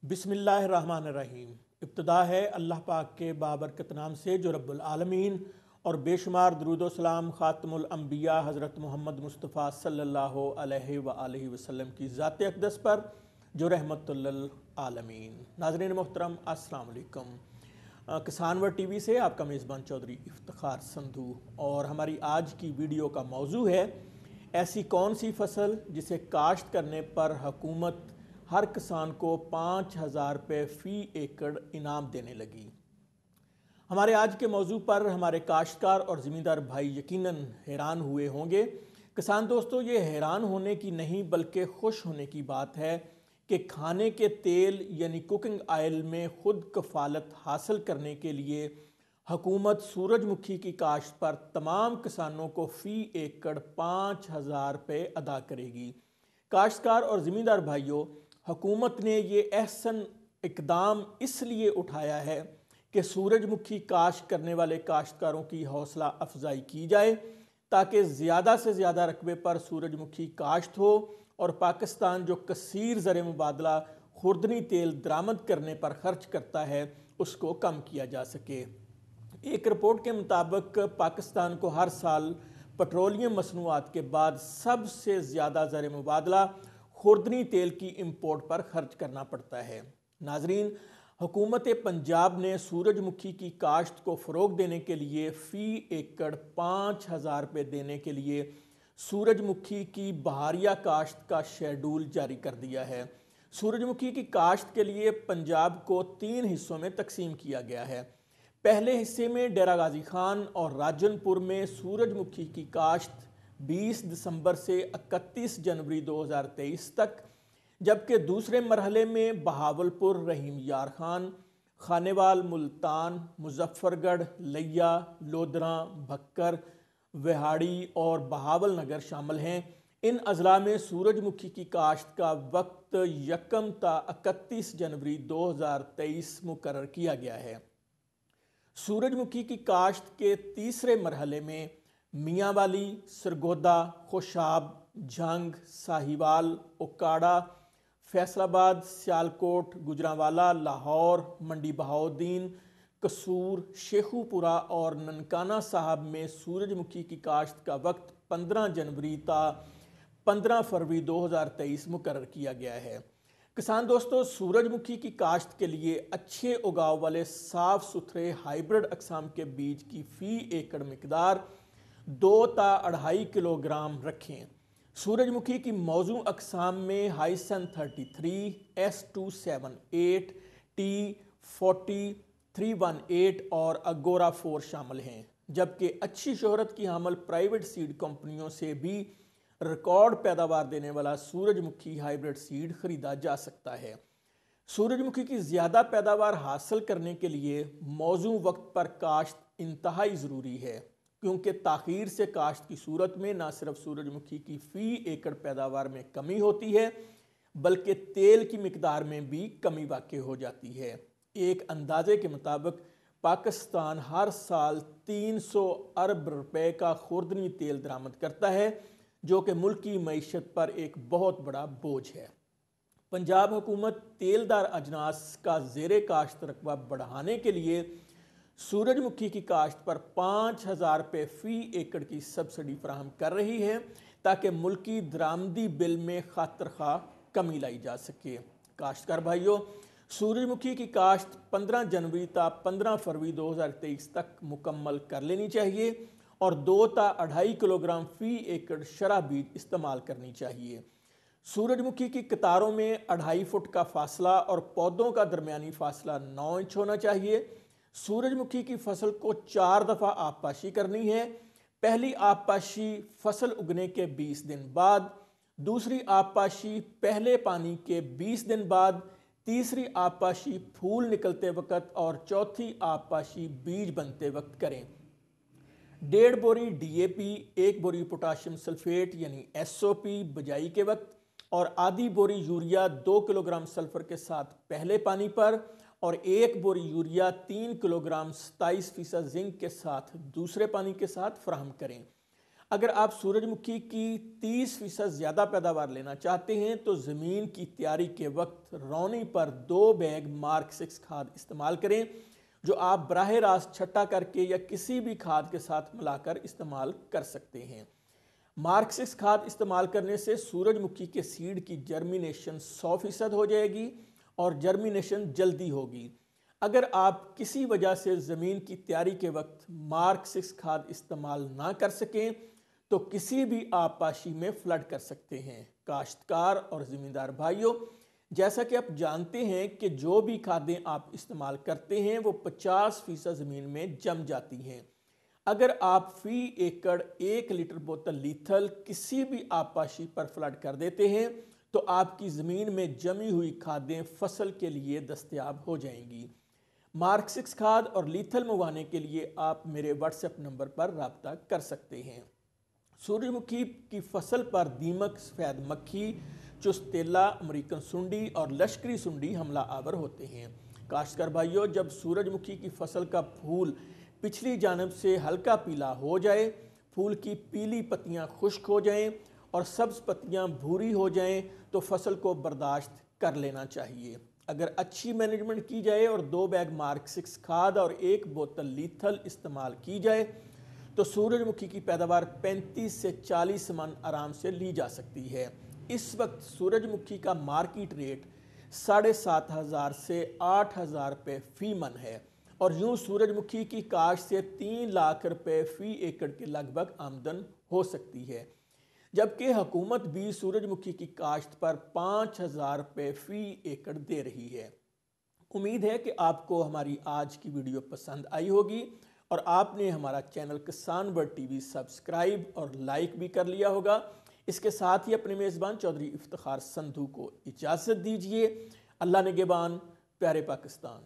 بسم اللہ الرحمن الرحیم۔ ابتدا ہے اللہ پاک کے بابرکت نام سے جو رب العالمین، اور بے شمار درود و سلام خاتم الانبیاء حضرت محمد مصطفیٰ صلی اللہ علیہ وآلہ وسلم کی ذات اقدس پر جو رحمت للعالمین۔ ناظرین محترم السلام علیکم۔ کسان ورلڈ ٹی وی سے آپ کا میزبان چودھری افتخار سندھو، اور ہماری آج کی ویڈیو کا موضوع ہے ایسی کون سی فصل جسے کاشت کرنے پر حکومت ہر کسان کو 5,000 روپے فی ایکڑ انعام دینے لگی۔ ہمارے آج کے موضوع پر ہمارے کاشتکار اور زمیندار بھائی یقیناً حیران ہوئے ہوں گے۔ کسان دوستو، یہ حیران ہونے کی نہیں بلکہ خوش ہونے کی بات ہے کہ کھانے کے تیل یعنی کوکنگ آئل میں خود کفالت حاصل کرنے کے لیے حکومت سورج مکھی کی کاشت پر تمام کسانوں کو فی ایکڑ 5,000 روپے ادا کرے گی۔ کاشتکار اور زمیندار بھائیوں، حکومت نے یہ احسن اقدام اس لیے اٹھایا ہے کہ سورج مکھی کاشت کرنے والے کاشتکاروں کی حوصلہ افزائی کی جائے تاکہ زیادہ سے زیادہ رقبے پر سورج مکھی کاشت ہو اور پاکستان جو کثیر زر مبادلہ خوردنی تیل درآمد کرنے پر خرچ کرتا ہے اس کو کم کیا جا سکے۔ ایک رپورٹ کے مطابق پاکستان کو ہر سال پٹرولیم مصنوعات کے بعد سب سے زیادہ زر مبادلہ خوردنی تیل کی امپورٹ پر خرچ کرنا پڑتا ہے۔ ناظرین، حکومت پنجاب نے سورج مکھی کی کاشت کو فروغ دینے کے لیے فی ایکڑ 5,000 روپے دینے کے لیے سورج مکھی کی بہاریہ کاشت کا شیڈول جاری کر دیا ہے۔ سورج مکھی کی کاشت کے لیے پنجاب کو 3 حصوں میں تقسیم کیا گیا ہے۔ پہلے حصے میں ڈیرہ غازی خان اور راجن پور میں سورج مکھی کی کاشت 20 دسمبر سے 31 جنوری 2023 تک، جبکہ دوسرے مرحلے میں بہاولپور، رحیم یار خان، خانیوال، ملتان، مظفر گڑھ، لیا، لودھراں، بھکر، وہاڑی اور بہاول نگر شامل ہیں۔ ان اضلاع میں سورج مکھی کی کاشت کا وقت 1 تا 31 جنوری 2023 مقرر کیا گیا ہے۔ سورج مکھی کی کاشت کے تیسرے مرحلے میں میاں والی، سرگودا، خوشاب، جھنگ، ساہیوال، اوکاڑا، فیصل آباد، سیالکوٹ، گجرانوالہ، لاہور، منڈی بہاؤالدین، قصور، شیخو پورہ اور ننکانہ صاحب میں سورج مکھی کی کاشت کا وقت 15 جنوری تا 15 فروری 2023 مقرر کیا گیا ہے۔ کسان دوستو، سورج مکھی کی کاشت کے لیے اچھے اگاؤ والے صاف ستھرے ہائیبرڈ اقسام کے بیج کی فی ایکڑ مقدار 2 تا 2.5 کلو گرام رکھیں۔ سورج مکھی کی موزوں اقسام میں ہائسن 33، S278، T40، 318 اور اگورا 4 شامل ہیں، جبکہ اچھی شہرت کی حامل پرائیویٹ سیڈ کمپنیوں سے بھی ریکارڈ پیداوار دینے والا سورج مکھی ہائیبرڈ سیڈ خریدا جا سکتا ہے۔ سورج مکھی کی زیادہ پیداوار حاصل کرنے کے لیے موزوں وقت پر کاشت انتہائی ضروری ہے، کیونکہ تاخیر سے کاشت کی صورت میں نہ صرف سورج مکھی کی فی ایکڑ پیداوار میں کمی ہوتی ہے بلکہ تیل کی مقدار میں بھی کمی واقع ہو جاتی ہے۔ ایک اندازے کے مطابق پاکستان ہر سال 300 ارب روپے کا خوردنی تیل درآمد کرتا ہے، جو کہ ملکی معیشت پر ایک بہت بڑا بوجھ ہے۔ پنجاب حکومت تیلدار اجناس کا زیر کاشت رقبہ بڑھانے کے لیے سورج مکھی کی کاشت پر 5,000 روپے فی ایکڑ کی سبسڈی فراہم کر رہی ہے تاکہ ملکی درآمدی بل میں خاطر خواہ کمی لائی جا سکے۔ کاشتکار بھائیوں، سورج مکھی کی کاشت 15 جنوری تا 15 فروری 2023 تک مکمل کر لینی چاہیے اور 2 تا 2.5 کلو گرام فی ایکڑ شرح بیج استعمال کرنی چاہیے۔ سورج مکھی کی قطاروں میں 2.5 فٹ کا فاصلہ اور پودوں کا درمیانی فاصلہ 9 انچ ہونا چاہیے۔ سورج مکھی کی فصل کو 4 دفعہ آب پاشی کرنی ہے۔ پہلی آب پاشی فصل اگنے کے 20 دن بعد، دوسری آب پاشی پہلے پانی کے 20 دن بعد، تیسری آب پاشی پھول نکلتے وقت اور چوتھی آب پاشی بیج بنتے وقت کریں۔ 1.5 بوری ڈی اے پی، 1 بوری پوٹاشیم سلفیٹ یعنی SOP بجائی کے وقت اور آدھی بوری یوریا 2 کلو گرام سلفر کے ساتھ پہلے پانی پر اور 1 بوری یوریا 3 کلو گرام 27% زنک کے ساتھ دوسرے پانی کے ساتھ فراہم کریں۔ اگر آپ سورج مکھی کی 30% زیادہ پیداوار لینا چاہتے ہیں تو زمین کی تیاری کے وقت رونی پر 2 بیگ مارک 6 کھاد استعمال کریں، جو آپ براہ راست چھٹا کر کے یا کسی بھی کھاد کے ساتھ ملا کر استعمال کر سکتے ہیں۔ مارک 6 کھاد استعمال کرنے سے سورج مکھی کے سیڈ کی جرمینیشن 100% ہو جائے گی اور جرمینیشن جلدی ہوگی۔ اگر آپ کسی وجہ سے زمین کی تیاری کے وقت مارک 6 کھاد استعمال نہ کر سکیں تو کسی بھی آبپاشی میں فلڈ کر سکتے ہیں۔ کاشتکار اور زمیندار بھائیوں، جیسا کہ آپ جانتے ہیں کہ جو بھی کھادیں آپ استعمال کرتے ہیں وہ 50% زمین میں جم جاتی ہیں۔ اگر آپ فی ایکڑ 1 لیٹر بوتل لیتھل کسی بھی آبپاشی پر فلڈ کر دیتے ہیں تو آپ کی زمین میں جمی ہوئی کھادیں فصل کے لیے دستیاب ہو جائیں گی۔ مارک 6 کھاد اور لیتھل منگوانے کے لیے آپ میرے واٹس ایپ نمبر پر رابطہ کر سکتے ہیں۔ سورج مکھی کی فصل پر دیمک، سفید مکھی، چست تیلا، امریکن سنڈی اور لشکری سنڈی حملہ آور ہوتے ہیں۔ کاشتکار بھائیوں، جب سورج مکھی کی فصل کا پھول پچھلی جانب سے ہلکا پیلا ہو جائے، پھول کی پیلی پتیاں خشک ہو جائیں اور سبز پتیاں بھوری ہو جائیں تو فصل کو برداشت کر لینا چاہیے۔ اگر اچھی مینجمنٹ کی جائے اور 2 بیگ مارک 6 کھاد اور 1 بوتل لیتھل استعمال کی جائے تو سورج مکھی کی پیداوار 35 سے 40 من آرام سے لی جا سکتی ہے۔ اس وقت سورج مکھی کا مارکیٹ ریٹ 7,500 سے 8,000 روپے فی من ہے اور یوں سورج مکھی کی کاشت سے 3 لاکھ روپے فی ایکڑ کے لگ بھگ آمدن ہو سکتی ہے، جبکہ حکومت بھی سورج مکھی کی کاشت پر 5,000 روپے فی ایکڑ دے رہی ہے۔ امید ہے کہ آپ کو ہماری آج کی ویڈیو پسند آئی ہوگی اور آپ نے ہمارا چینل کسان ورلڈ ٹی وی سبسکرائب اور لائک بھی کر لیا ہوگا۔ اس کے ساتھ ہی اپنے میزبان چودھری افتخار سندھو کو اجازت دیجیے۔ اللہ نگہبان، پیارے پاکستان۔